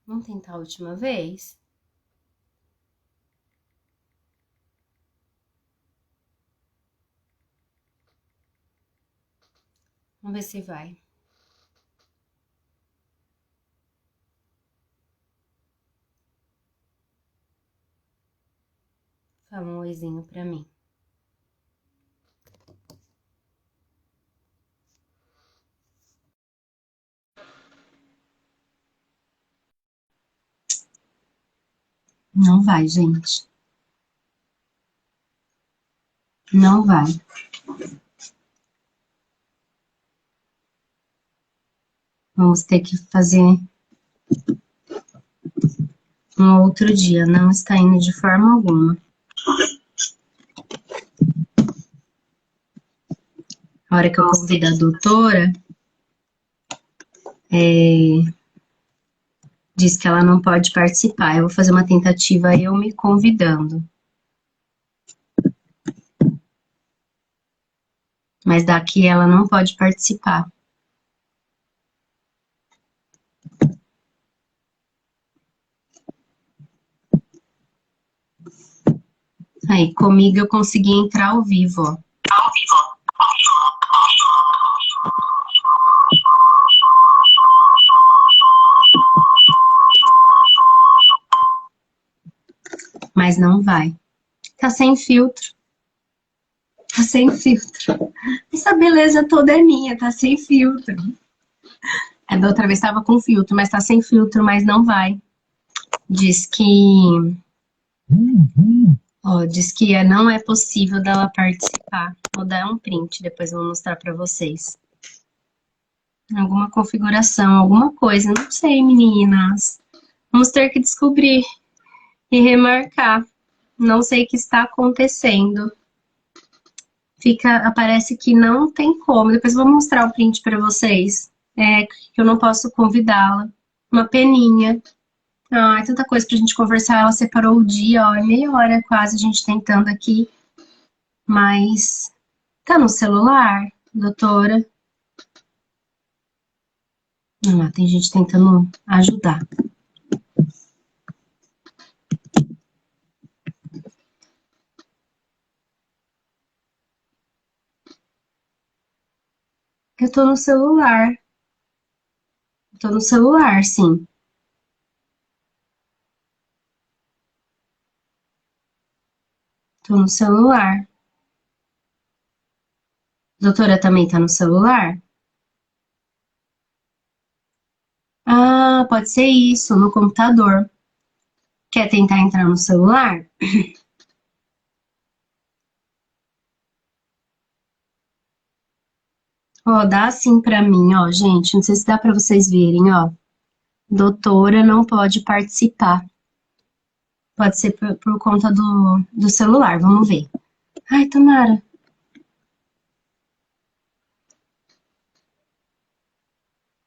Vamos tentar a última vez? Vamos ver se vai. Fala um oizinho pra mim. Não vai, gente. Não vai. Vamos ter que fazer um outro dia. Não está indo de forma alguma. A hora que eu convido a doutora, diz que ela não pode participar. Eu vou fazer uma tentativa eu me convidando. Mas daqui ela não pode participar. Aí, comigo eu consegui entrar ao vivo, ó. Mas não vai. Tá sem filtro. Tá sem filtro. Essa beleza toda é minha, tá sem filtro. A da outra vez tava com filtro, mas tá sem filtro, mas não vai. Diz que... Ó, diz que não é possível dela participar. Vou dar um print, depois eu vou mostrar pra vocês. Alguma configuração, alguma coisa, não sei, meninas. Vamos ter que descobrir e remarcar. Não sei o que está acontecendo. Aparece que não tem como. Depois eu vou mostrar o print para vocês. Que eu não posso convidá-la. Uma peninha. Ah, tanta coisa pra gente conversar. Ela separou o dia, ó. É meia hora quase a gente tentando aqui. Mas tá no celular, doutora? Ah, tem gente tentando ajudar. Eu tô no celular. Tô no celular, sim. Tô no celular. Doutora também tá no celular? Ah, pode ser isso, no computador. Quer tentar entrar no celular? Ó, dá assim pra mim, ó, gente. Não sei se dá pra vocês verem, ó. Doutora não pode participar. Pode ser por conta do celular, vamos ver. Ai, tomara.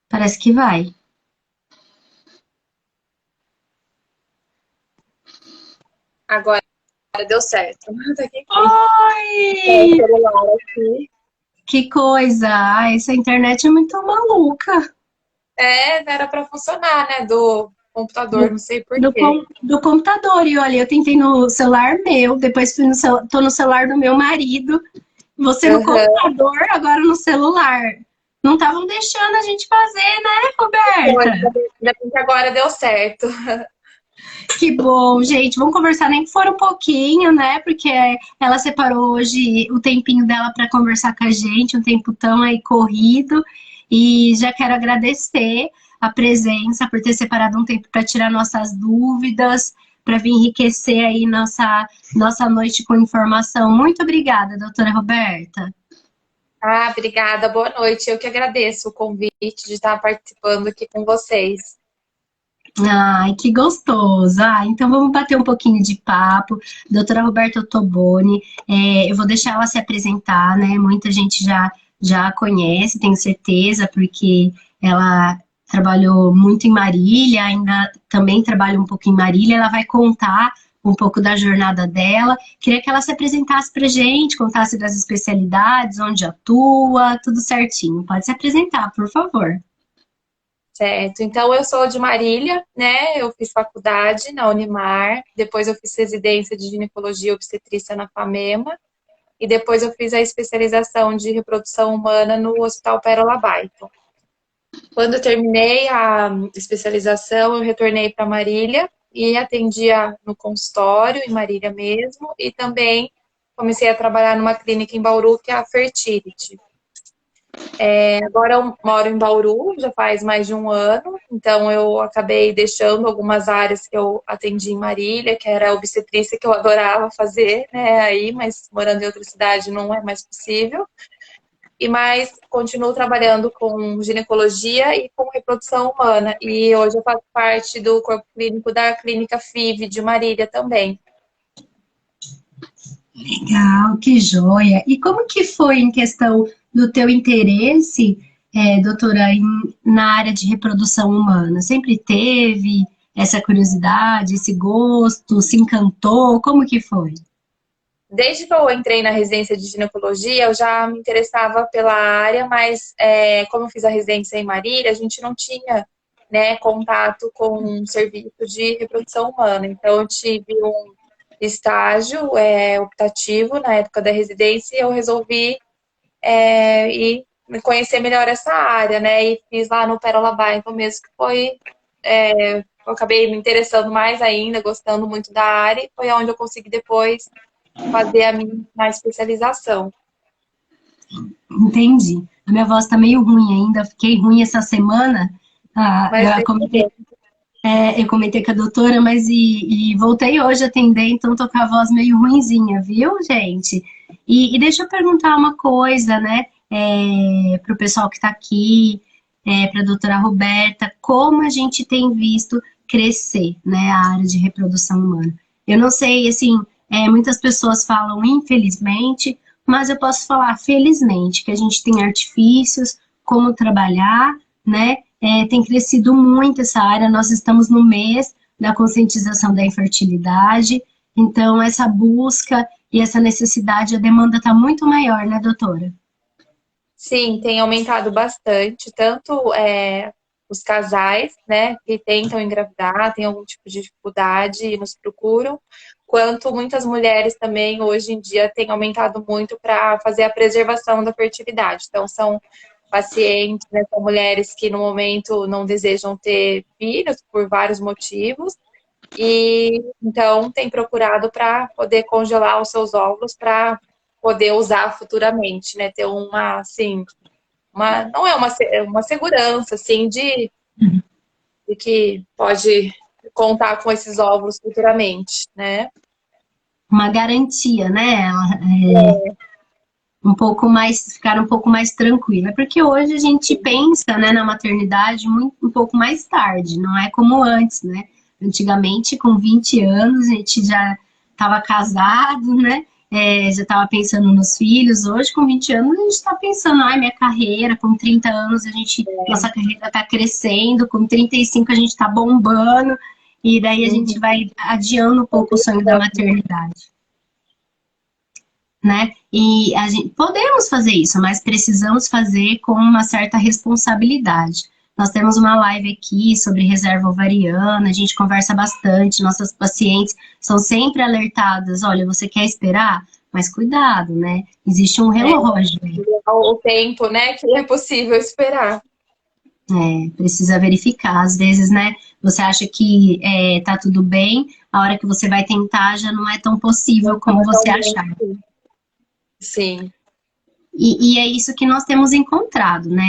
Parece que vai. Agora deu certo. Oi! Celular aqui. Que coisa! Ai, essa internet é muito maluca. Era para funcionar, né? Do computador, Do, não sei por quê. do computador. E olha, eu tentei no celular meu, depois tô no celular do meu marido. Você no Uhum. computador, agora no celular. Não estavam deixando a gente fazer, né, Então, Roberta? ainda bem que agora deu certo. Que bom, gente. Vamos conversar nem que for um pouquinho, né? Porque ela separou hoje o tempinho dela para conversar com a gente, um tempo tão aí corrido. E já quero agradecer a presença por ter separado um tempo para tirar nossas dúvidas, para vir enriquecer aí nossa noite com informação. Muito obrigada, doutora Roberta. Ah, obrigada, boa noite. Eu que agradeço o convite de estar participando aqui com vocês. Ai, que gostoso. Então vamos bater um pouquinho de papo. Doutora Roberta Ottoboni, eu vou deixar ela se apresentar, né? Muita gente já conhece, tenho certeza, porque ela trabalhou muito em Marília, ainda também trabalha um pouco em Marília. Ela vai contar um pouco da jornada dela. Queria que ela se apresentasse pra gente, contasse das especialidades, onde atua, tudo certinho. Pode se apresentar, por favor. Certo, então eu sou de Marília, né? Eu fiz faculdade na Unimar, depois eu fiz residência de ginecologia e obstetrícia na FAMEMA, e depois eu fiz a especialização de reprodução humana no Hospital Pérola Baiton. Quando eu terminei a especialização, eu retornei para Marília e atendia no consultório, em Marília mesmo, e também comecei a trabalhar numa clínica em Bauru, que é a Fertility. Agora eu moro em Bauru, já faz mais de um ano, então eu acabei deixando algumas áreas que eu atendi em Marília, que era a obstetrícia, que eu adorava fazer, né, aí, mas morando em outra cidade não é mais possível. Mas continuo trabalhando com ginecologia e com reprodução humana. E hoje eu faço parte do corpo clínico da Clínica FIV de Marília também. Legal, que joia! E como que foi em questão do teu interesse, doutora, na área de reprodução humana? Sempre teve essa curiosidade, esse gosto, se encantou? Como que foi? Desde que eu entrei na residência de ginecologia, eu já me interessava pela área, mas como eu fiz a residência em Marília, a gente não tinha, né, contato com um serviço de reprodução humana. Então, eu tive um estágio optativo na época da residência e eu resolvi ir conhecer melhor essa área, né? E fiz lá no Pérola Baiton mesmo, que foi... eu acabei me interessando mais ainda, gostando muito da área, e foi onde eu consegui depois fazer a minha especialização. Entendi. A minha voz tá meio ruim ainda, fiquei ruim essa semana. Mas Eu comentei com a doutora, mas e voltei hoje a atender, então tô com a voz meio ruinzinha, viu, gente? E deixa eu perguntar uma coisa, né, para o pessoal que está aqui, para a doutora Roberta, como a gente tem visto crescer, né, a área de reprodução humana. Eu não sei, assim, muitas pessoas falam infelizmente, mas eu posso falar felizmente, que a gente tem artifícios, como trabalhar, né, tem crescido muito essa área, nós estamos no mês da conscientização da infertilidade, então essa busca e essa necessidade, a demanda está muito maior, né, doutora? sim, tem aumentado bastante, tanto os casais, né, que tentam engravidar, têm algum tipo de dificuldade e nos procuram, quanto muitas mulheres também, hoje em dia, têm aumentado muito para fazer a preservação da fertilidade. Então, são pacientes, né, são mulheres que no momento não desejam ter filhos por vários motivos, e então tem procurado para poder congelar os seus óvulos para poder usar futuramente, né? Ter uma, assim, não é uma segurança, assim, de que pode contar com esses óvulos futuramente, né? Uma garantia, né? Um pouco mais, ficar um pouco mais tranquila, porque hoje a gente pensa, né, na maternidade um pouco mais tarde, não é como antes, né? Antigamente, com 20 anos, a gente já estava casado, né? Já estava pensando nos filhos. Hoje, com 20 anos, a gente está pensando, ai, minha carreira, com 30 anos, nossa carreira está crescendo, com 35 a gente está bombando, e daí a gente vai adiando um pouco o sonho da maternidade. Né? E a gente podemos fazer isso, mas precisamos fazer com uma certa responsabilidade. Nós temos uma live aqui sobre reserva ovariana, a gente conversa bastante, nossas pacientes são sempre alertadas, olha, você quer esperar? Mas cuidado, né? Existe um relógio aí. O tempo, né, que é possível esperar. Precisa verificar. Às vezes, né, você acha que tá tudo bem, a hora que você vai tentar já não é tão possível como você achar. Sim. E é isso que nós temos encontrado, né?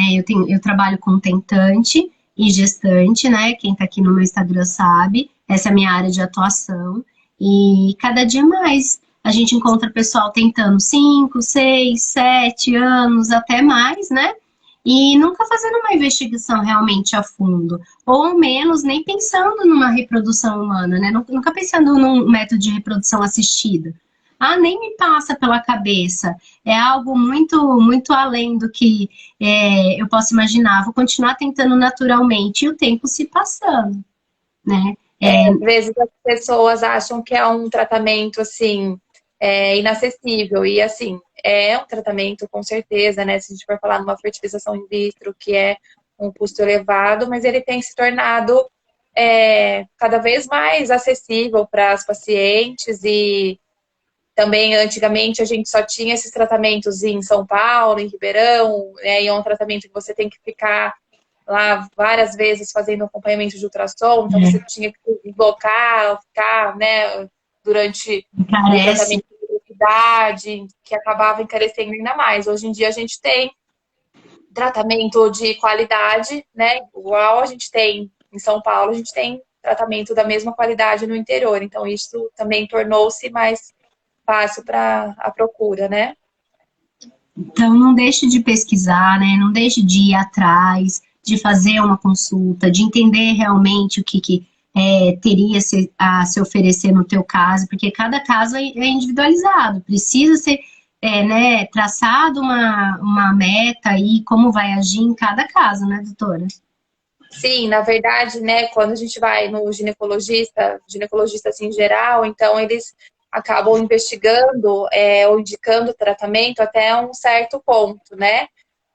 Eu trabalho com tentante e gestante, né? Quem tá aqui no meu Instagram sabe, essa é a minha área de atuação. E cada dia mais a gente encontra pessoal tentando 5, 6, 7 anos, até mais, né? E nunca fazendo uma investigação realmente a fundo. Ou ao menos nem pensando numa reprodução humana, né? Nunca pensando num método de reprodução assistida. Ah, nem me passa pela cabeça. É algo muito, muito além do que eu posso imaginar. Vou continuar tentando naturalmente e o tempo se passando, né? Às vezes as pessoas acham que é um tratamento, assim, inacessível. E, assim, é um tratamento, com certeza, né? Se a gente for falar numa fertilização in vitro, que é um custo elevado, mas ele tem se tornado cada vez mais acessível para as pacientes e também, antigamente, a gente só tinha esses tratamentos em São Paulo, em Ribeirão, né, e é um tratamento que você tem que ficar lá várias vezes fazendo acompanhamento de ultrassom, então você tinha que se deslocar, ficar, né, durante o Encarece. tratamento de velocidade, que acabava encarecendo ainda mais. Hoje em dia a gente tem tratamento de qualidade, né, igual a gente tem em São Paulo, a gente tem tratamento da mesma qualidade no interior, então isso também tornou-se mais fácil para a procura, né? Então, não deixe de pesquisar, né? Não deixe de ir atrás, de fazer uma consulta, de entender realmente o que teria a se oferecer no teu caso, porque cada caso é individualizado, precisa ser né, traçado uma meta aí, como vai agir em cada caso, né, doutora? Sim, na verdade, né, quando a gente vai no ginecologista assim, em geral, então eles acabam investigando ou indicando tratamento até um certo ponto, né?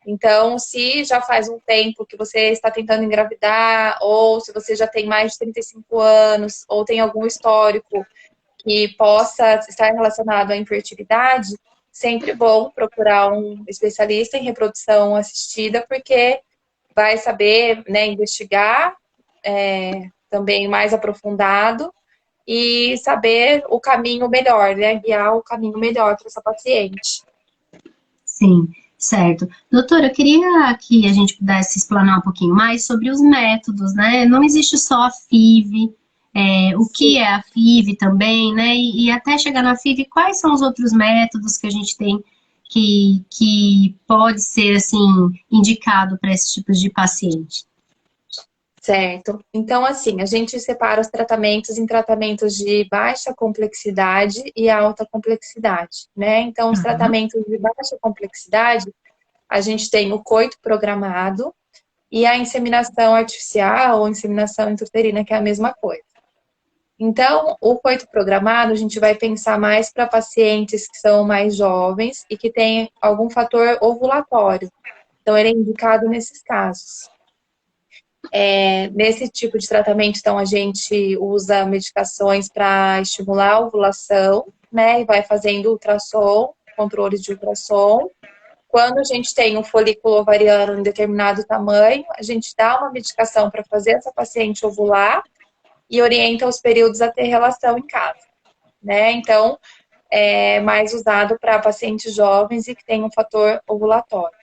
Então, se já faz um tempo que você está tentando engravidar, ou se você já tem mais de 35 anos, ou tem algum histórico que possa estar relacionado à infertilidade, sempre bom procurar um especialista em reprodução assistida, porque vai saber, né, investigar também mais aprofundado e saber o caminho melhor, né, guiar o caminho melhor para essa paciente. Sim, certo. Doutora, eu queria que a gente pudesse explanar um pouquinho mais sobre os métodos, né? Não existe só a FIV, o que é a FIV também, né? E até chegar na FIV, quais são os outros métodos que a gente tem que pode ser, assim, indicado para esse tipo de paciente? Certo. Então, assim, a gente separa os tratamentos em tratamentos de baixa complexidade e alta complexidade, né? Então, os Uhum. tratamentos de baixa complexidade, a gente tem o coito programado e a inseminação artificial ou inseminação intrauterina, que é a mesma coisa. Então, o coito programado, a gente vai pensar mais para pacientes que são mais jovens e que têm algum fator ovulatório. Então, ele é indicado nesses casos. Nesse tipo de tratamento, então, a gente usa medicações para estimular a ovulação, né? E vai fazendo ultrassom, controles de ultrassom. Quando a gente tem um folículo ovariano em determinado tamanho, a gente dá uma medicação para fazer essa paciente ovular e orienta os períodos a ter relação em casa, né? Então, é mais usado para pacientes jovens e que têm um fator ovulatório.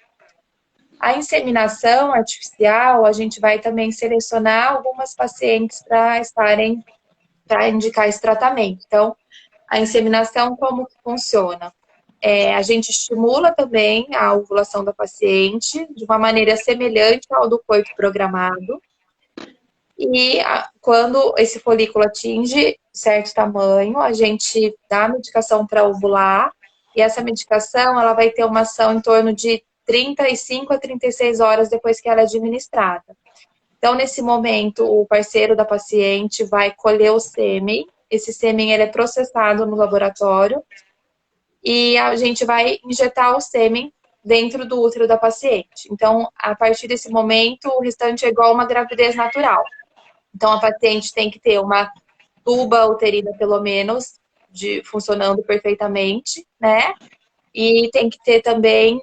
A inseminação artificial, a gente vai também selecionar algumas pacientes para indicar esse tratamento. Então, a inseminação, como que funciona? A gente estimula também a ovulação da paciente de uma maneira semelhante ao do coito programado. E quando esse folículo atinge certo tamanho, a gente dá a medicação para ovular. E essa medicação ela vai ter uma ação em torno de 35 a 36 horas depois que ela é administrada. Então, nesse momento, o parceiro da paciente vai colher o sêmen. Esse sêmen ele é processado no laboratório e a gente vai injetar o sêmen dentro do útero da paciente. Então, a partir desse momento, o restante é igual a uma gravidez natural. Então, a paciente tem que ter uma tuba uterina, pelo menos, funcionando perfeitamente, né? E tem que ter também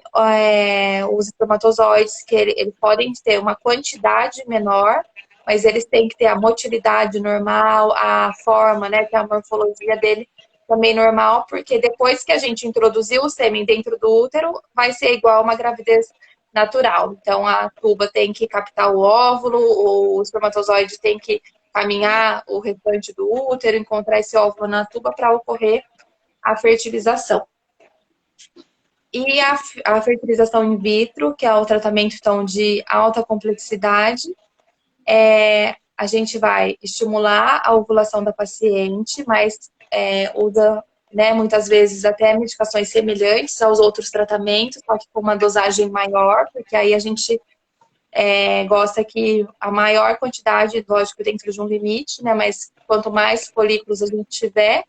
os espermatozoides, que eles podem ter uma quantidade menor, mas eles têm que ter a motilidade normal, a forma, né, que é a morfologia dele também normal, porque depois que a gente introduzir o sêmen dentro do útero, vai ser igual a uma gravidez natural. Então, a tuba tem que captar o óvulo, o espermatozoide tem que caminhar o restante do útero, encontrar esse óvulo na tuba para ocorrer a fertilização. E a fertilização in vitro, que é o tratamento então, de alta complexidade, a gente vai estimular a ovulação da paciente, mas usa, né, muitas vezes até medicações semelhantes aos outros tratamentos, só que com uma dosagem maior, porque aí a gente gosta que a maior quantidade, lógico, dentro de um limite, né, mas quanto mais folículos a gente tiver,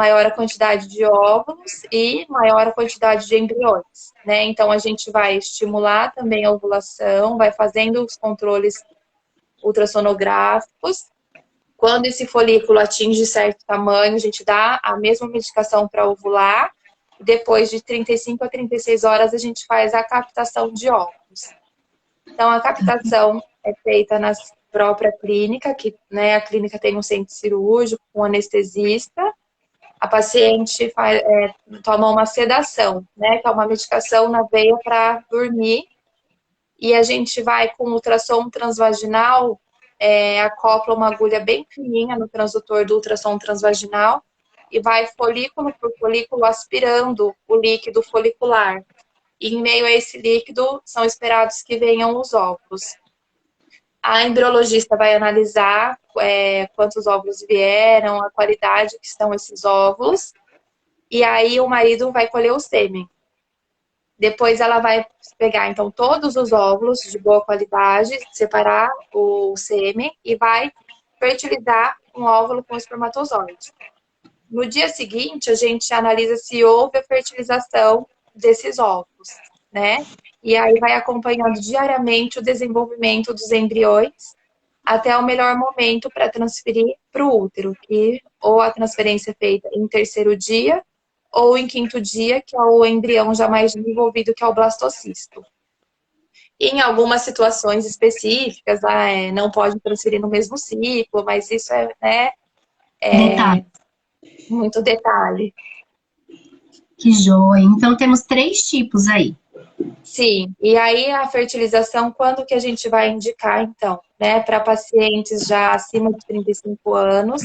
maior a quantidade de óvulos e maior a quantidade de embriões, né? Então, a gente vai estimular também a ovulação, vai fazendo os controles ultrassonográficos. Quando esse folículo atinge certo tamanho, a gente dá a mesma medicação para ovular. Depois de 35 a 36 horas, a gente faz a captação de óvulos. Então, a captação é feita na própria clínica, que, né, a clínica tem um centro cirúrgico, um anestesista. A paciente toma uma sedação, né, que é uma medicação na veia para dormir. E a gente vai com ultrassom transvaginal, acopla uma agulha bem fininha no transdutor do ultrassom transvaginal e vai folículo por folículo aspirando o líquido folicular. E em meio a esse líquido são esperados que venham os óvulos. A embriologista vai analisar quantos óvulos vieram, a qualidade que estão esses óvulos, e aí o marido vai colher o sêmen. Depois ela vai pegar, então, todos os óvulos de boa qualidade, separar o sêmen e vai fertilizar um óvulo com espermatozoide. No dia seguinte, a gente analisa se houve a fertilização desses óvulos, né? E aí vai acompanhando diariamente o desenvolvimento dos embriões até o melhor momento para transferir para o útero, que ou a transferência é feita em terceiro dia ou em quinto dia, que é o embrião já mais desenvolvido, que é o blastocisto. E em algumas situações específicas, não pode transferir no mesmo ciclo, mas isso Detalhe. muito detalhe. Que joia. Então, temos 3 tipos aí. Sim, e aí a fertilização, quando que a gente vai indicar, então? Né, para pacientes já acima de 35 anos,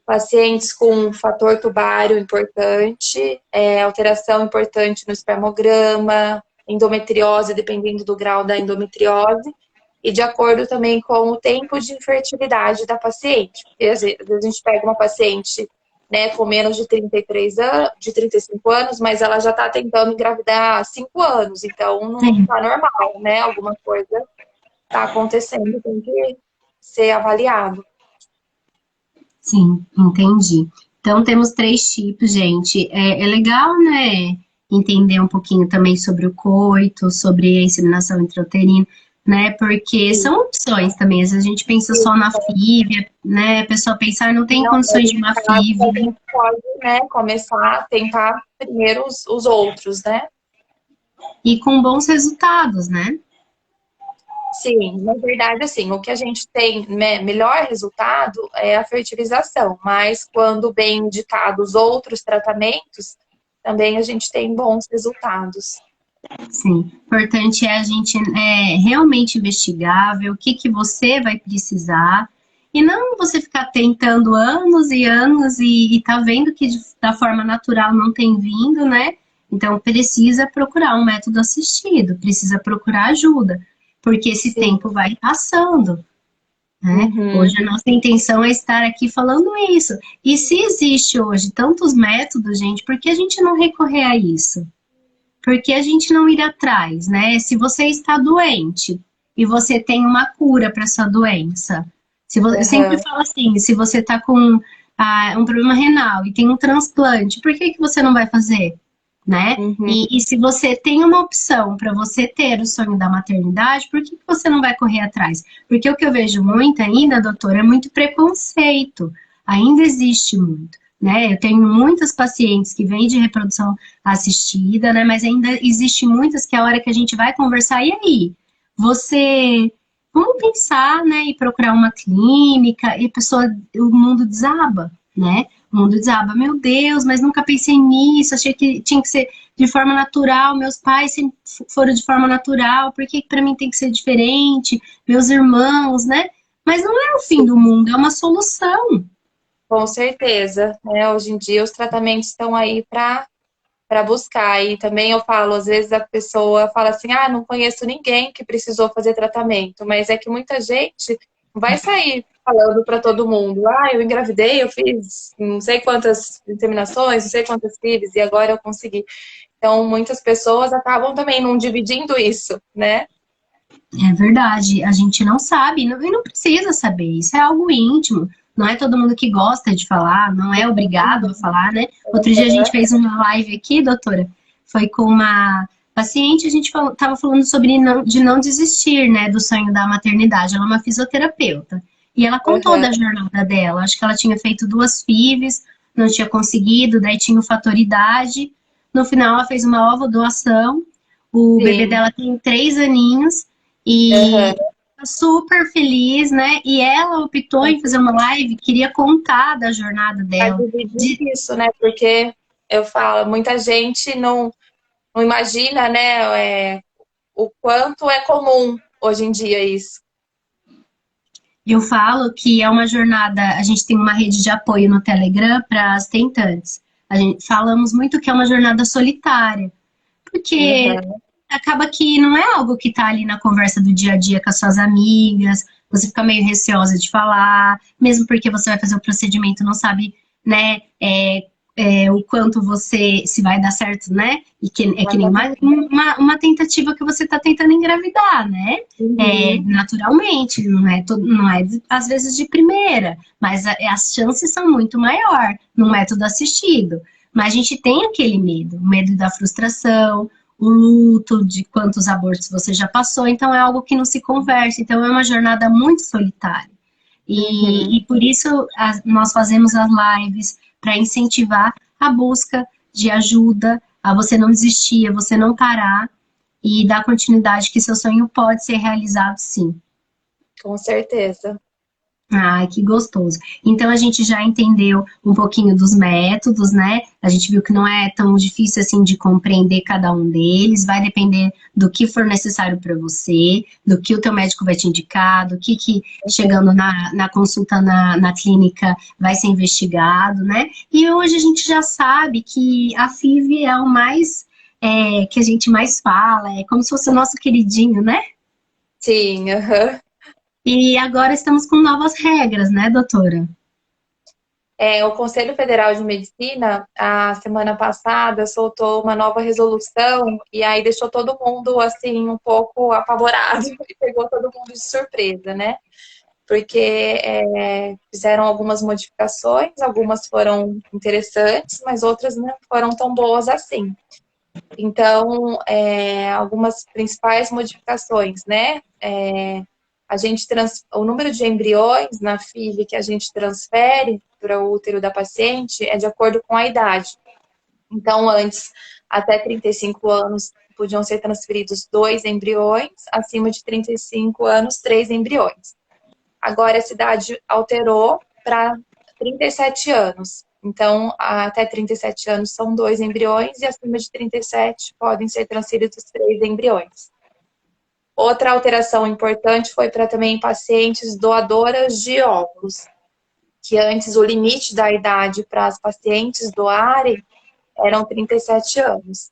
pacientes com fator tubário importante, alteração importante no espermograma, endometriose, dependendo do grau da endometriose, e de acordo também com o tempo de infertilidade da paciente. Porque às vezes a gente pega uma paciente, né, com menos de 33 anos, de 35 anos, mas ela já está tentando engravidar há 5 anos, então não está normal, né? Alguma coisa está acontecendo, tem que ser avaliado. Sim, entendi. Então, temos 3 tipos, gente. É legal, né, entender um pouquinho também sobre o coito, sobre a inseminação intrauterina, né, porque são opções também. Às vezes a gente pensa só na FIV, né, a pessoa pensar, não tem condições de uma FIV. A gente pode, né, começar a tentar primeiro os outros, né? E com bons resultados, né? Sim, na verdade, assim, o que a gente tem melhor resultado é a fertilização, mas quando bem indicados outros tratamentos, também a gente tem bons resultados. Sim, importante é a gente realmente investigar, ver o que você vai precisar, e não você ficar tentando anos e anos e tá vendo que da forma natural não tem vindo, né? Então precisa procurar um método assistido, precisa procurar ajuda, porque esse tempo vai passando, né? Hoje a nossa intenção é estar aqui falando isso. E se existe hoje tantos métodos, gente, por que a gente não recorrer a isso? Por que a gente não ir atrás, né? Se você está doente e você tem uma cura para essa doença, eu sempre falo assim, se você está com um problema renal e tem um transplante, por que você não vai fazer? Né? E se você tem uma opção para você ter o sonho da maternidade, por que você não vai correr atrás? Porque o que eu vejo muito ainda, doutora, é muito preconceito. Ainda existe muito, né? Eu tenho muitas pacientes que vêm de reprodução assistida, né? Mas ainda existe muitas que a hora que a gente vai conversar, e aí? Vamos pensar, né? E procurar uma clínica, e o mundo desaba, né? O mundo desaba, meu Deus, mas nunca pensei nisso, achei que tinha que ser de forma natural, meus pais sempre foram de forma natural, por que para mim tem que ser diferente? Meus irmãos, né? Mas não é o fim do mundo, é uma solução. Com certeza, né? Hoje em dia os tratamentos estão aí para buscar, e também eu falo, às vezes a pessoa fala assim, não conheço ninguém que precisou fazer tratamento, mas é que muita gente vai sair falando para todo mundo, eu engravidei, eu fiz não sei quantas inseminações, não sei quantas FIVs, e agora eu consegui. Então, muitas pessoas acabam também não dividindo isso, né? É verdade, a gente não sabe, e não precisa saber, isso é algo íntimo. não é todo mundo que gosta de falar, não é obrigado a falar, né? Outro dia a gente fez uma live aqui, doutora, foi com uma paciente, a gente estava falando sobre de não desistir, né, do sonho da maternidade. Ela é uma fisioterapeuta. E ela contou da jornada dela. Acho que ela tinha feito 2 FIVs, não tinha conseguido, daí tinha o fator idade. No final, ela fez uma ovodoação. O bebê dela tem 3 aninhos e tá super feliz, né? E ela optou em fazer uma live, queria contar da jornada dela. Isso, né? Porque eu falo, muita gente não imagina, né, o quanto é comum hoje em dia isso. Eu falo que é uma jornada, a gente tem uma rede de apoio no Telegram para as tentantes. A gente falamos muito que é uma jornada solitária, porque acaba que não é algo que está ali na conversa do dia a dia com as suas amigas, você fica meio receosa de falar, mesmo porque você vai fazer o procedimento, não sabe, né, o quanto você, se vai dar certo, né? E que é que nem uma tentativa que você está tentando engravidar, né? Naturalmente, não é às vezes de primeira, mas as chances são muito maior no método assistido. Mas a gente tem aquele medo, o medo da frustração, o luto de quantos abortos você já passou, então é algo que não se conversa, então é uma jornada muito solitária. E por isso nós fazemos as lives para incentivar a busca de ajuda, a você não desistir, a você não parar e dar continuidade que seu sonho pode ser realizado sim. Com certeza. Ai, que gostoso. Então a gente já entendeu um pouquinho dos métodos, né? A gente viu que não é tão difícil assim de compreender cada um deles, vai depender do que for necessário para você, do que o teu médico vai te indicar, do que chegando na consulta na clínica vai ser investigado, né? E hoje a gente já sabe que a FIV é o mais, que a gente mais fala, é como se fosse o nosso queridinho, né? Sim, E agora estamos com novas regras, né, doutora? O Conselho Federal de Medicina, a semana passada, soltou uma nova resolução e aí deixou todo mundo, assim, um pouco apavorado e pegou todo mundo de surpresa, né? Porque fizeram algumas modificações, algumas foram interessantes, mas outras não foram tão boas assim. Então, algumas principais modificações, né? O número de embriões na FIV que a gente transfere para o útero da paciente é de acordo com a idade. Então, antes, até 35 anos, podiam ser transferidos 2 embriões, acima de 35 anos, 3 embriões. Agora, essa idade alterou para 37 anos. Então, até 37 anos são 2 embriões e acima de 37 podem ser transferidos 3 embriões. Outra alteração importante foi para também pacientes doadoras de óvulos, que antes o limite da idade para as pacientes doarem eram 37 anos.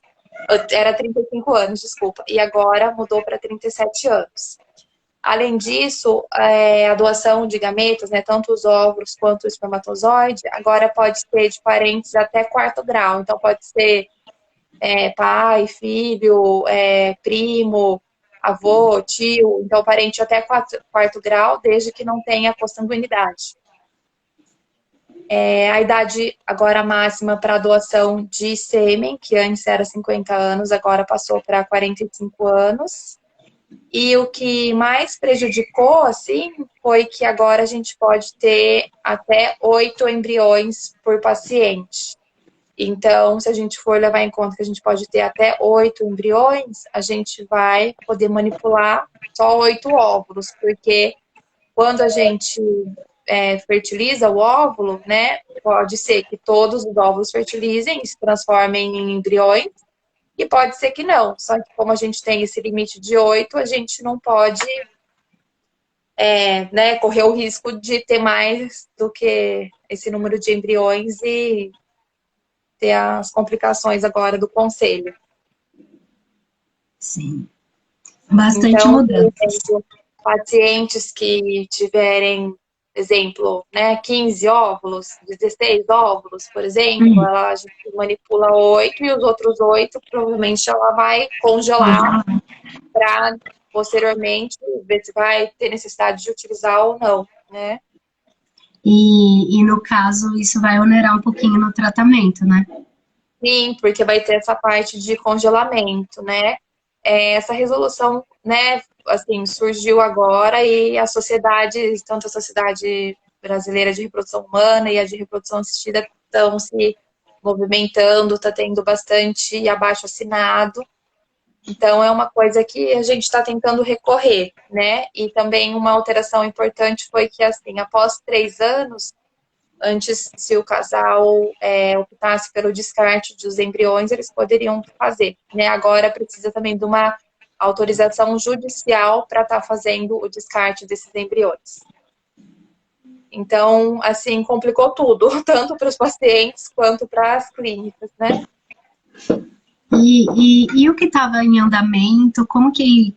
Era 35 anos, desculpa. E agora mudou para 37 anos. Além disso, a doação de gametas, né, tanto os óvulos quanto o espermatozoide, agora pode ser de parentes até 4º grau. Então, pode ser pai, filho, primo, avô, tio. Então, parente até 4º grau, desde que não tenha consanguinidade. A idade agora máxima para doação de sêmen, que antes era 50 anos, agora passou para 45 anos. E o que mais prejudicou, assim, foi que agora a gente pode ter até 8 embriões por paciente. Então, se a gente for levar em conta que a gente pode ter até 8 embriões, a gente vai poder manipular só 8 óvulos, porque quando a gente fertiliza o óvulo, né, pode ser que todos os óvulos fertilizem e se transformem em embriões, e pode ser que não. Só que como a gente tem esse limite de 8, a gente não pode né, correr o risco de ter mais do que esse número de embriões e ter as complicações agora do conselho. Sim. Bastante então, mudança. Por exemplo, pacientes que tiverem, exemplo, né, 15 óvulos, 16 óvulos, por exemplo, a gente manipula 8 e os outros 8 provavelmente ela vai congelar para posteriormente ver se vai ter necessidade de utilizar ou não, né? E no caso, isso vai onerar um pouquinho no tratamento, né? Sim, porque vai ter essa parte de congelamento, né? Essa resolução, né, assim, surgiu agora e a sociedade, tanto a Sociedade Brasileira de Reprodução Humana e a de Reprodução Assistida estão se movimentando, está tendo bastante abaixo-assinado. Então, é uma coisa que a gente está tentando recorrer, né? E também uma alteração importante foi que, assim, após 3 anos, antes, se o casal optasse pelo descarte dos embriões, eles poderiam fazer, né? Agora precisa também de uma autorização judicial para estar fazendo o descarte desses embriões. Então, assim, complicou tudo, tanto para os pacientes quanto para as clínicas, né? E o que estava em andamento, como que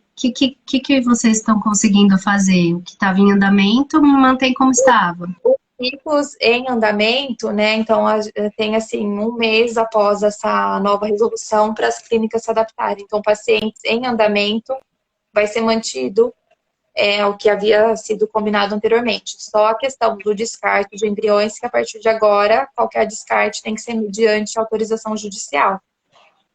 vocês estão conseguindo fazer? O que estava em andamento, mantém como estava? Ciclos em andamento, né? Então, tem assim 1 mês após essa nova resolução para as clínicas se adaptarem. Então, pacientes em andamento vai ser mantido o que havia sido combinado anteriormente. Só a questão do descarte de embriões, que a partir de agora, qualquer descarte tem que ser mediante autorização judicial.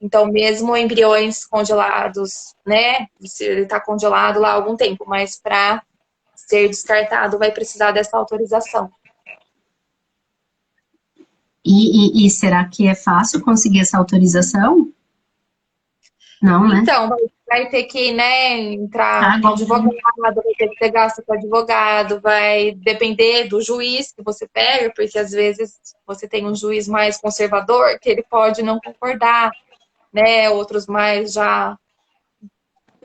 Então, mesmo embriões congelados, né? Se ele está congelado lá há algum tempo, mas para ser descartado vai precisar dessa autorização. E será que é fácil conseguir essa autorização? Não, né? Então, vai ter que, né, entrar com Agora, advogado, vai ter que ter gasto com advogado, vai depender do juiz que você pega, porque às vezes você tem um juiz mais conservador que ele pode não concordar, né, outros mais já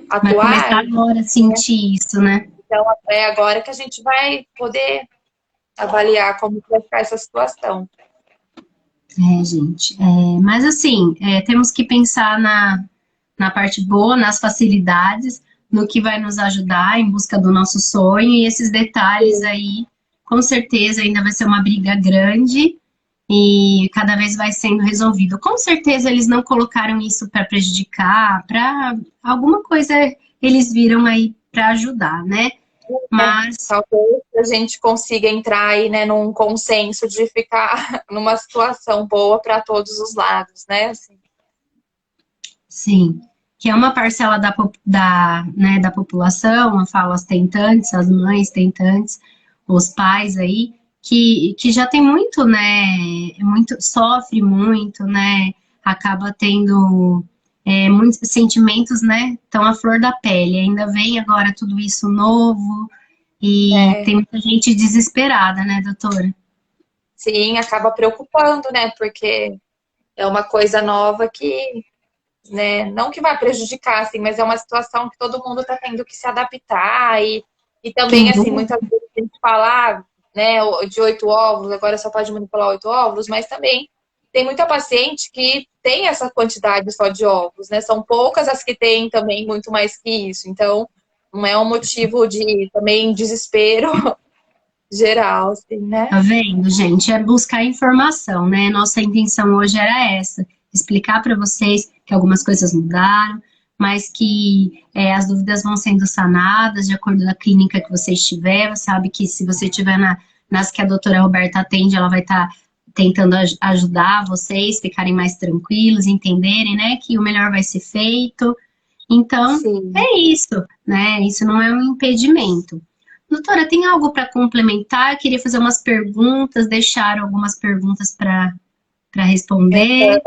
vai começar atuais, agora a né? sentir isso, né? Então, é agora que a gente vai poder avaliar como vai ficar essa situação. Gente. Mas assim, temos que pensar na parte boa, nas facilidades, no que vai nos ajudar em busca do nosso sonho, e esses detalhes aí, com certeza, ainda vai ser uma briga grande e cada vez vai sendo resolvido. Com certeza eles não colocaram isso para prejudicar, para alguma coisa eles viram aí para ajudar, né? Mas Talvez a gente consiga entrar aí, né, num consenso de ficar numa situação boa para todos os lados, né? Assim. sim, que é uma parcela né, da população, eu falo as tentantes, as mães tentantes, os pais aí, que já tem muito, né, muito, sofre muito, né, acaba tendo muitos sentimentos, né, tão à flor da pele, ainda vem agora tudo isso novo, e É, tem muita gente desesperada, né, doutora? sim, acaba preocupando, né? Porque é uma coisa nova que, né, não que vai prejudicar, assim, mas é uma situação que todo mundo está tendo que se adaptar e também, Sem assim, dúvida. muitas vezes a gente fala, né, de 8 óvulos, agora só pode manipular 8 óvulos, mas também tem muita paciente que tem essa quantidade só de óvulos, né? São poucas as que têm também muito mais que isso. Então, não é um motivo de também desespero geral, assim, né? Tá vendo, gente? É buscar informação, né? Nossa intenção hoje era essa, explicar para vocês que algumas coisas mudaram, mas que as dúvidas vão sendo sanadas de acordo com a clínica que você estiver. Você sabe que se você estiver nas que a doutora Roberta atende, ela vai estar tentando ajudar vocês ficarem mais tranquilos, entenderem, né, que o melhor vai ser feito. Então, Sim. é isso, né? Isso não é um impedimento. Doutora, tem algo para complementar? Eu queria fazer umas perguntas, deixar algumas perguntas para responder.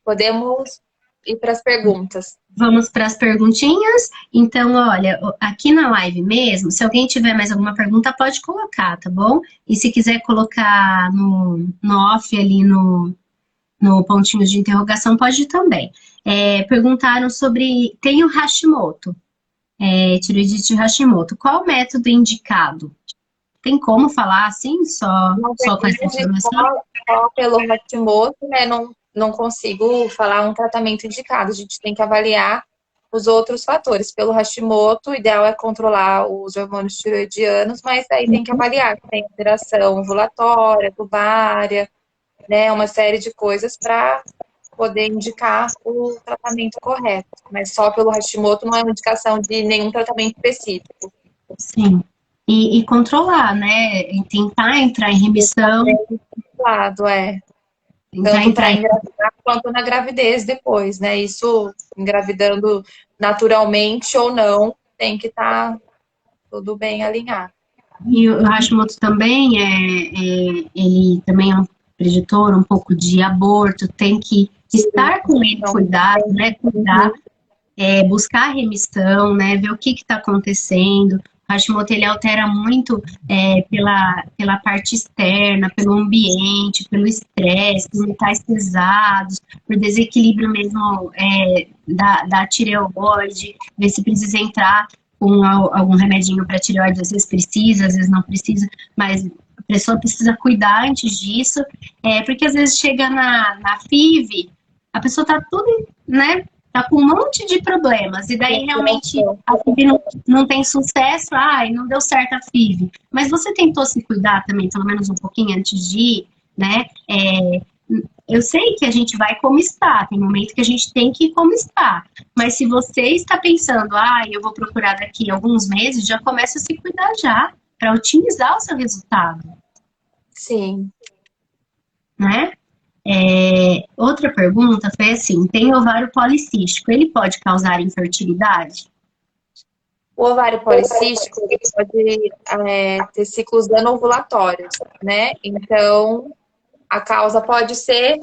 Podemos ir para as perguntas. Vamos para as perguntinhas? Então, olha, aqui na live mesmo, se alguém tiver mais alguma pergunta, pode colocar, tá bom? E se quiser colocar no off ali no pontinho de interrogação, pode também. Perguntaram sobre. Tem o Hashimoto, tireoidite Hashimoto. Qual o método indicado? Tem como falar assim, Na só com essa verdade, informação? só pelo Hashimoto, né, não consigo falar um tratamento indicado. A gente tem que avaliar os outros fatores. Pelo Hashimoto, o ideal é controlar os hormônios tiroidianos, mas aí tem que avaliar se tem alteração ovulatória, tubária, né, uma série de coisas para poder indicar o tratamento correto. Mas só pelo Hashimoto não é uma indicação de nenhum tratamento específico. Sim. e controlar, né? E tentar entrar em remissão, Lado, é. tentar Tanto para entrar em... engravidar quanto na gravidez depois, né? Isso engravidando naturalmente ou não, tem que estar tudo bem alinhado. E o Hashimoto também ele também é um preditor um pouco de aborto, tem que estar com ele Então, cuidado, né? Cuidar, uhum, buscar remissão, né? Ver o que está acontecendo. O Hashimoto ele altera muito pela parte externa, pelo ambiente, pelo estresse, por metais pesados, por desequilíbrio mesmo da tireoide, ver se precisa entrar com algum remedinho para tireoide, às vezes precisa, às vezes não precisa, mas a pessoa precisa cuidar antes disso, porque às vezes chega na FIV, a pessoa tá tudo, né, tá com um monte de problemas, e daí realmente a FIV não tem sucesso, ai, não deu certo a FIV. Mas você tentou se cuidar também, pelo menos um pouquinho antes de ir, né? Eu sei que a gente vai como está, tem momento que a gente tem que ir como está. Mas se você está pensando, eu vou procurar daqui a alguns meses, já começa a se cuidar já, para otimizar o seu resultado, sim. né? Outra pergunta foi assim: tem ovário policístico, ele pode causar infertilidade? O ovário policístico ele pode ter ciclos anovulatórios, né? Então, a causa pode ser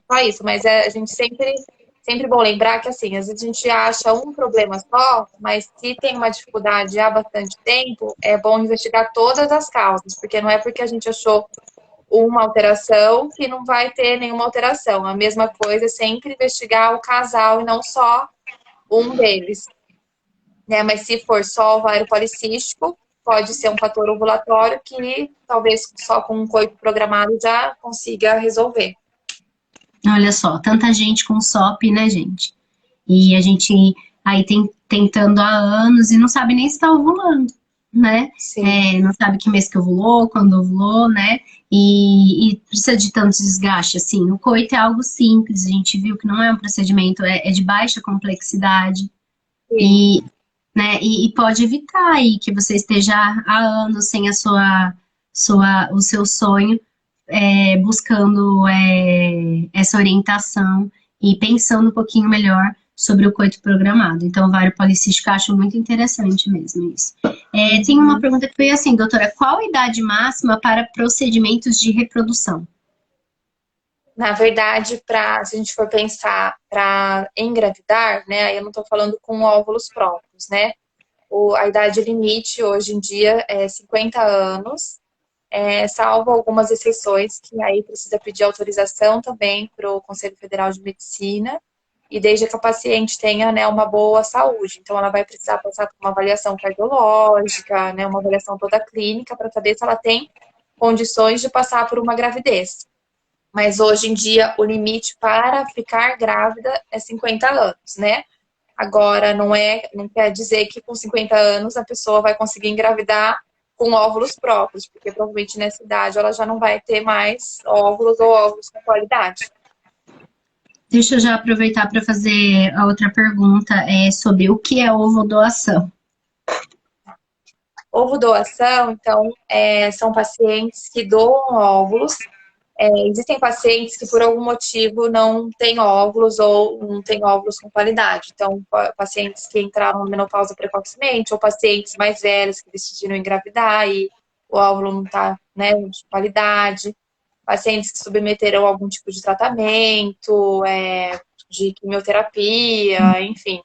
só isso, mas a gente sempre bom lembrar que, assim, às vezes a gente acha um problema só, mas se tem uma dificuldade há bastante tempo, é bom investigar todas as causas, porque não é porque a gente achou uma alteração que não vai ter nenhuma alteração. A mesma coisa é sempre investigar o casal e não só um deles, né? Mas se for só ovário policístico, pode ser um fator ovulatório que talvez só com um coito programado já consiga resolver. Olha só, tanta gente com SOP, né, gente? E a gente aí tentando há anos e não sabe nem se está ovulando, né? Sim. Não sabe que mês que ovulou, quando ovulou, né? E precisa de tanto desgaste assim. O coito é algo simples, a gente viu que não é um procedimento, é de baixa complexidade Sim. e, né, e pode evitar aí que você esteja há anos sem o seu sonho, buscando essa orientação e pensando um pouquinho melhor sobre o coito programado. Então, o ovário policístico eu acho muito interessante mesmo isso. Tem uma Uhum. pergunta que foi assim, doutora, qual a idade máxima para procedimentos de reprodução? Na verdade, se a gente for pensar para engravidar, né? Aí eu não estou falando com óvulos próprios, né? A idade limite hoje em dia é 50 anos, salvo algumas exceções, que aí precisa pedir autorização também para o Conselho Federal de Medicina, e desde que a paciente tenha, né, uma boa saúde. Então, ela vai precisar passar por uma avaliação cardiológica, né, uma avaliação toda clínica, para saber se ela tem condições de passar por uma gravidez. Mas hoje em dia, o limite para ficar grávida é 50 anos, né? Agora, não quer dizer que com 50 anos a pessoa vai conseguir engravidar com óvulos próprios, porque provavelmente nessa idade ela já não vai ter mais óvulos ou óvulos com qualidade. Deixa eu já aproveitar para fazer a outra pergunta sobre o que é ovo doação. Ovo doação, então, são pacientes que doam óvulos. Existem pacientes que, por algum motivo, não têm óvulos ou não têm óvulos com qualidade. Então, pacientes que entraram na menopausa precocemente ou pacientes mais velhos que decidiram engravidar e o óvulo não está, né, de qualidade. Pacientes que submeteram a algum tipo de tratamento, de quimioterapia, enfim.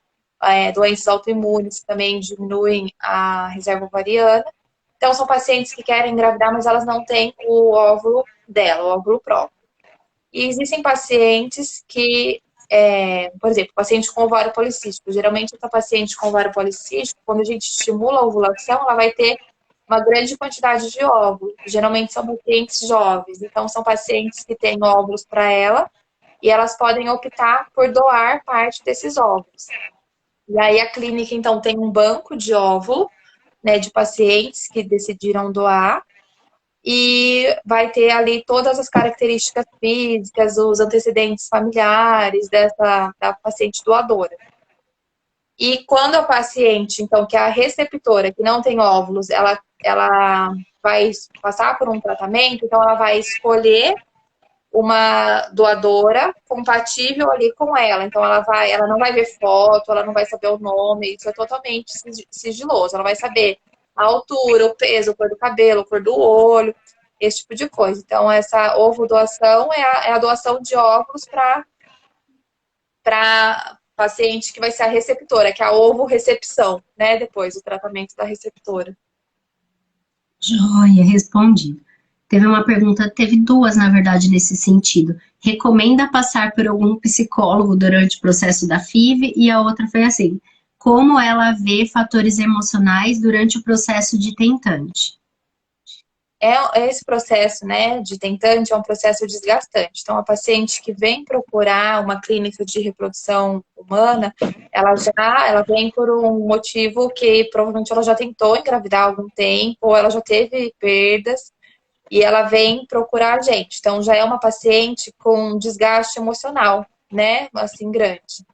Doenças autoimunes que também diminuem a reserva ovariana. Então, são pacientes que querem engravidar, mas elas não têm o óvulo dela, o óvulo próprio. E existem pacientes que, por exemplo, paciente com ovário policístico. Geralmente, essa paciente com ovário policístico, quando a gente estimula a ovulação, ela vai ter uma grande quantidade de óvulos. Geralmente são pacientes jovens. Então, são pacientes que têm óvulos para ela e elas podem optar por doar parte desses óvulos. E aí, a clínica, então, tem um banco de óvulo, né, de pacientes que decidiram doar e vai ter ali todas as características físicas, os antecedentes familiares da paciente doadora. E quando a paciente, então, que é a receptora, que não tem óvulos, ela vai passar por um tratamento, então ela vai escolher uma doadora compatível ali com ela. Então ela não vai ver foto, ela não vai saber o nome, isso é totalmente sigiloso. Ela vai saber a altura, o peso, a cor do cabelo, a cor do olho, esse tipo de coisa. Então essa ovo doação é a doação de óvulos para paciente que vai ser a receptora, que é a ovo recepção, né? Depois o tratamento da receptora. Joia, respondi. Teve uma pergunta, teve duas, na verdade, nesse sentido. Recomenda passar por algum psicólogo durante o processo da FIV? E a outra foi assim, como ela vê fatores emocionais durante o processo de tentante? Esse processo, né, de tentante é um processo desgastante. Então, a paciente que vem procurar uma clínica de reprodução humana, ela vem por um motivo que provavelmente ela já tentou engravidar há algum tempo, ou ela já teve perdas, e ela vem procurar a gente. Então, já é uma paciente com desgaste emocional, né, assim, grande.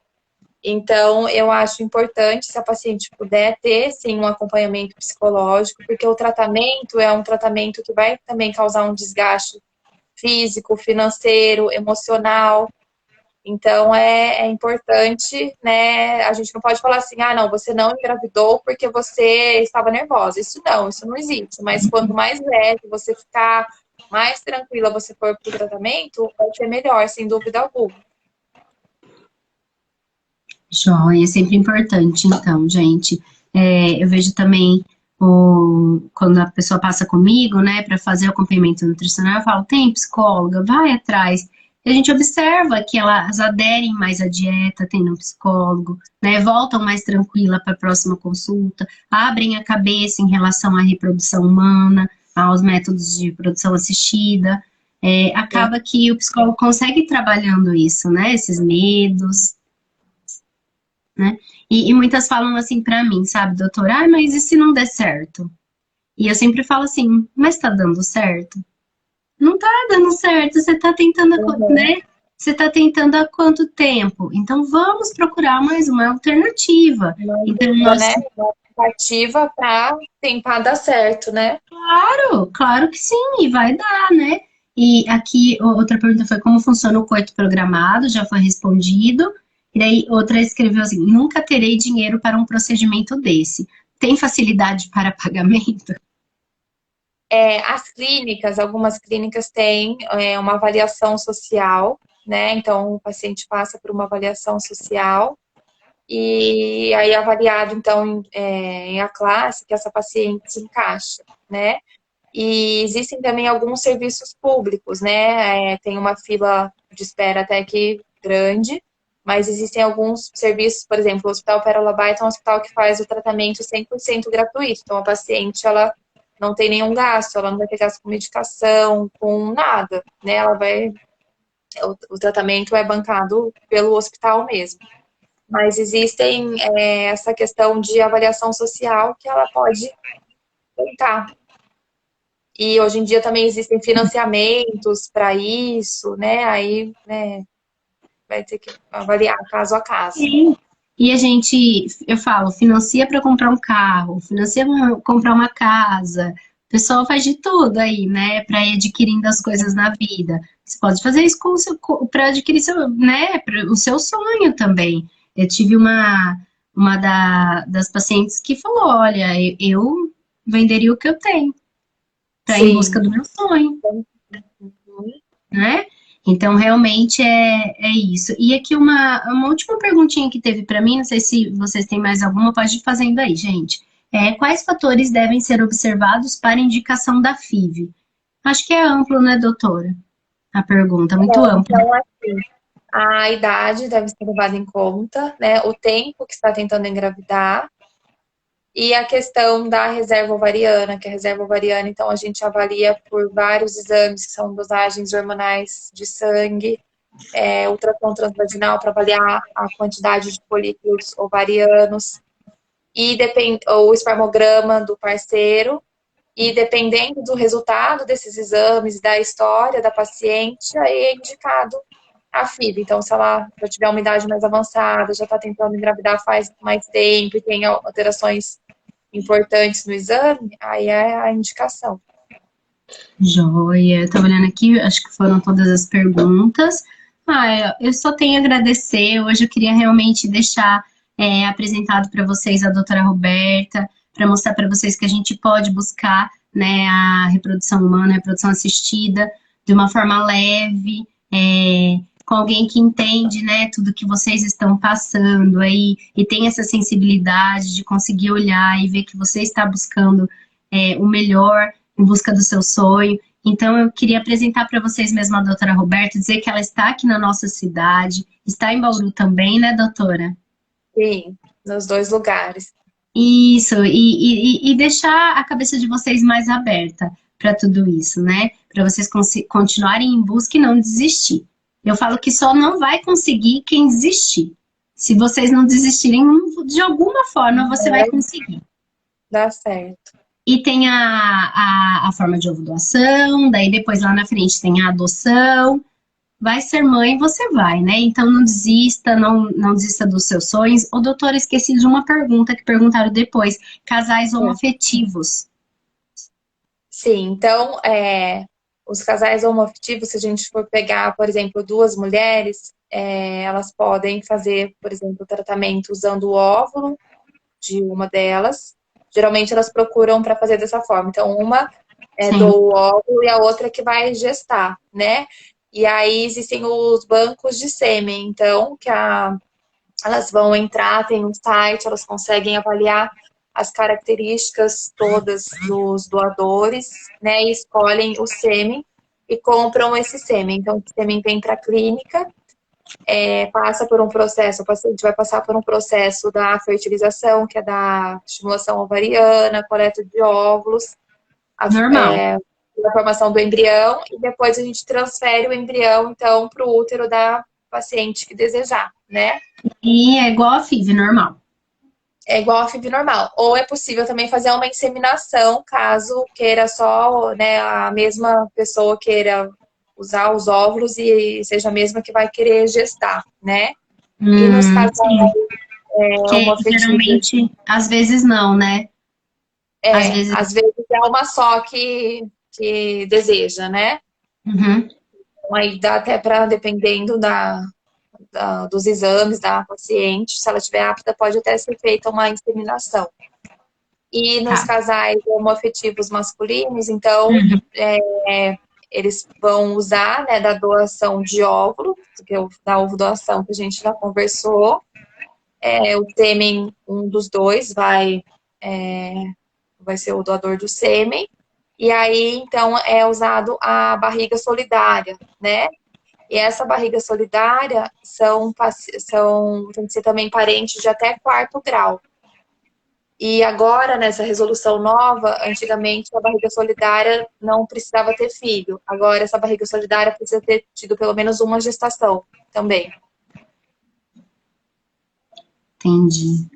Então, eu acho importante, se a paciente puder ter, sim, um acompanhamento psicológico, porque o tratamento é um tratamento que vai também causar um desgaste físico, financeiro, emocional. Então, é importante, né? A gente não pode falar assim, ah, não, você não engravidou porque você estava nervosa. Isso não existe. Mas quanto mais leve você ficar, mais tranquila você for para o tratamento, vai ser melhor, sem dúvida alguma. Joia, é sempre importante, então, gente. Eu vejo também quando a pessoa passa comigo, né, para fazer o acompanhamento nutricional, eu falo, tem psicóloga, vai atrás. E a gente observa que elas aderem mais à dieta, tendo um psicólogo, né, voltam mais tranquila para a próxima consulta, abrem a cabeça em relação à reprodução humana, aos métodos de reprodução assistida. Acaba que o psicólogo consegue ir trabalhando isso, né, esses medos, né? E muitas falam assim pra mim, sabe, doutora, ah, mas e se não der certo? E eu sempre falo assim, mas tá dando certo? Não tá dando certo, você tá tentando, Uhum. né? Você tá tentando há quanto tempo? Então vamos procurar mais uma alternativa. Uma Então, ajuda, nós, né? Uma tentativa para tentar dar certo, né? claro, claro que sim, e vai dar, né? E aqui, outra pergunta foi como funciona o coito programado, já foi respondido. E daí, outra escreveu assim, nunca terei dinheiro para um procedimento desse. Tem facilidade para pagamento? As clínicas, algumas clínicas têm uma avaliação social, né? Então, o paciente passa por uma avaliação social e aí é avaliado, então, em a classe que essa paciente se encaixa, né? E existem também alguns serviços públicos, né? Tem uma fila de espera até que grande, mas existem alguns serviços, por exemplo, o Hospital Pérola Baita é um hospital que faz o tratamento 100% gratuito. Então, a paciente, ela não tem nenhum gasto, ela não vai ter gasto com medicação, com nada, né? O tratamento é bancado pelo hospital mesmo. Mas existem essa questão de avaliação social que ela pode tentar. E hoje em dia também existem financiamentos para isso, né? Aí, né, vai ter que avaliar caso a caso. Sim. E a gente, eu falo, financia para comprar um carro, financia para comprar uma casa. O pessoal faz de tudo aí, né, para ir adquirindo as coisas na vida. Você pode fazer isso com o seu, para adquirir seu, né, o seu sonho também. Eu tive uma das pacientes que falou, olha, eu venderia o que eu tenho para ir em busca Sim. do meu sonho, né? Então, realmente é isso. E aqui uma última perguntinha que teve para mim, não sei se vocês têm mais alguma, pode ir fazendo aí, gente. Quais fatores devem ser observados para indicação da FIV? Acho que é amplo, né, doutora? A pergunta, muito ampla. Então, assim, a idade deve ser levada em conta, né? O tempo que está tentando engravidar e a questão da reserva ovariana, que a reserva ovariana, então, a gente avalia por vários exames, que são dosagens hormonais de sangue, ultrassom transvaginal para avaliar a quantidade de folículos ovarianos e o espermograma do parceiro. E dependendo do resultado desses exames, da história da paciente, aí é indicado a FIV. Então, se ela já tiver uma idade mais avançada, já está tentando engravidar faz mais tempo e tem alterações importantes no exame, aí é a indicação. Joia, tô olhando aqui, acho que foram todas as perguntas. Eu só tenho a agradecer. Hoje eu queria realmente deixar apresentado para vocês a doutora Roberta, para mostrar para vocês que a gente pode buscar, né, a reprodução humana, a reprodução assistida, de uma forma leve, com alguém que entende, né, tudo que vocês estão passando aí, e tem essa sensibilidade de conseguir olhar e ver que você está buscando o melhor em busca do seu sonho. Então, eu queria apresentar para vocês mesmo a doutora Roberta, dizer que ela está aqui na nossa cidade, está em Bauru também, né, doutora? Sim, nos 2 lugares. Isso, e deixar a cabeça de vocês mais aberta para tudo isso, né? Para vocês continuarem em busca e não desistir. Eu falo que só não vai conseguir quem desistir. Se vocês não desistirem, de alguma forma você vai conseguir. Dá certo. E tem a forma de ovo doação, daí depois lá na frente tem a adoção. Vai ser mãe, você vai, né? Então não desista, não desista dos seus sonhos. Ô, doutora, esqueci de uma pergunta que perguntaram depois. Casais homoafetivos. Sim, então, os casais homoafetivos, se a gente for pegar, por exemplo, 2 mulheres, elas podem fazer, por exemplo, o tratamento usando o óvulo de uma delas. Geralmente elas procuram para fazer dessa forma. Então, uma do óvulo e a outra que vai gestar, né? E aí existem os bancos de sêmen, então, elas vão entrar, tem um site, elas conseguem avaliar as características todas dos doadores, né? E escolhem o sêmen e compram esse sêmen. Então, o sêmen vem para a clínica, passa por um processo, o paciente vai passar por um processo da fertilização, que é da estimulação ovariana, coleta de óvulos, Normal. a formação do embrião, e depois a gente transfere o embrião, então, para o útero da paciente que desejar, né? E é igual a FIV, normal. É igual a FIV normal. Ou é possível também fazer uma inseminação, caso queira só, né, a mesma pessoa queira usar os óvulos e seja a mesma que vai querer gestar, né? E nos casos geralmente, às vezes não, né? às vezes é uma só que deseja, né? Uhum. Então, aí dá até para, dependendo dos exames da paciente, se ela estiver apta, pode até ser feita uma inseminação. E nos casais homoafetivos masculinos, então, eles vão usar, né, da doação de óvulo, da ovo doação que a gente já conversou. O sêmen, um dos dois vai ser o doador do sêmen. E aí, então, é usado a barriga solidária, né? E essa barriga solidária tem que ser também parentes de até 4º grau. E agora, nessa resolução nova, antigamente a barriga solidária não precisava ter filho. Agora, essa barriga solidária precisa ter tido pelo menos uma gestação também. Entendi.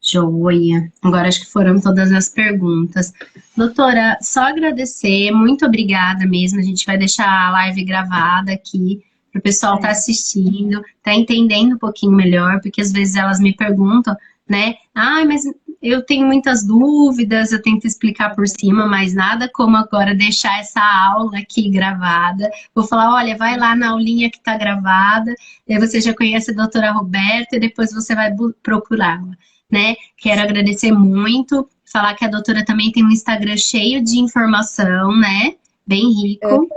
Joia. Agora acho que foram todas as perguntas. Doutora, só agradecer, muito obrigada mesmo. A gente vai deixar a live gravada aqui para o pessoal estar assistindo, tá entendendo um pouquinho melhor, porque às vezes elas me perguntam, né? Mas eu tenho muitas dúvidas, eu tento explicar por cima, mas nada como agora deixar essa aula aqui gravada. Vou falar, olha, vai lá na aulinha que está gravada, aí você já conhece a doutora Roberta e depois você vai procurá-la, né? Quero agradecer muito, falar que a doutora também tem um Instagram cheio de informação, né? Bem rico.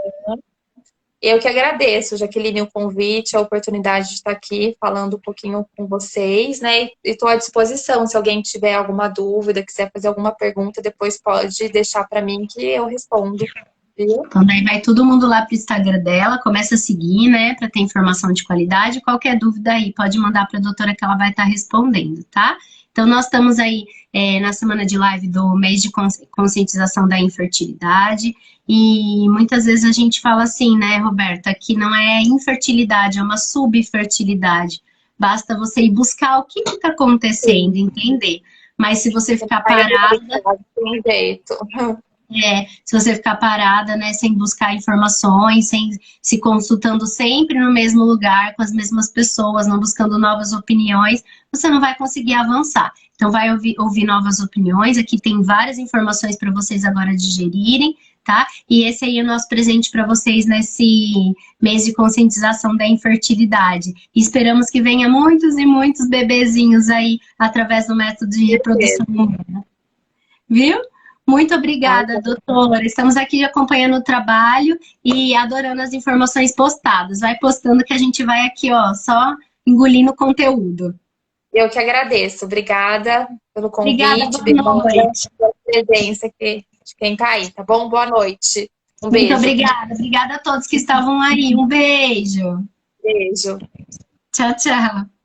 Eu que agradeço, Jaqueline, o convite, a oportunidade de estar aqui falando um pouquinho com vocês, né? E estou à disposição, se alguém tiver alguma dúvida, quiser fazer alguma pergunta, depois pode deixar para mim que eu respondo. Viu? Então daí vai todo mundo lá pro Instagram dela, começa a seguir, né, para ter informação de qualidade. Qualquer dúvida aí, pode mandar para a doutora que ela vai estar respondendo, tá? Então nós estamos aí na semana de live do mês de conscientização da infertilidade e muitas vezes a gente fala assim, né, Roberta, que não é infertilidade, é uma subfertilidade. Basta você ir buscar o que está acontecendo, entender. Mas se você ficar parada... Tem jeito. Se você ficar parada, né, sem buscar informações, sem se consultando sempre no mesmo lugar, com as mesmas pessoas, não buscando novas opiniões, você não vai conseguir avançar. Então, vai ouvir novas opiniões. Aqui tem várias informações para vocês agora digerirem, tá? E esse aí é o nosso presente para vocês nesse mês de conscientização da infertilidade. E esperamos que venha muitos e muitos bebezinhos aí através do método de reprodução humana. Viu? Muito obrigada, doutora. Estamos aqui acompanhando o trabalho e adorando as informações postadas. Vai postando que a gente vai aqui, ó, só engolindo conteúdo. Eu que agradeço. Obrigada pelo convite. Obrigada, boa noite. Pela presença aqui de quem tá aí, tá bom? Boa noite. Um beijo. Muito obrigada. Obrigada a todos que estavam aí. Um beijo. Beijo. Tchau, tchau.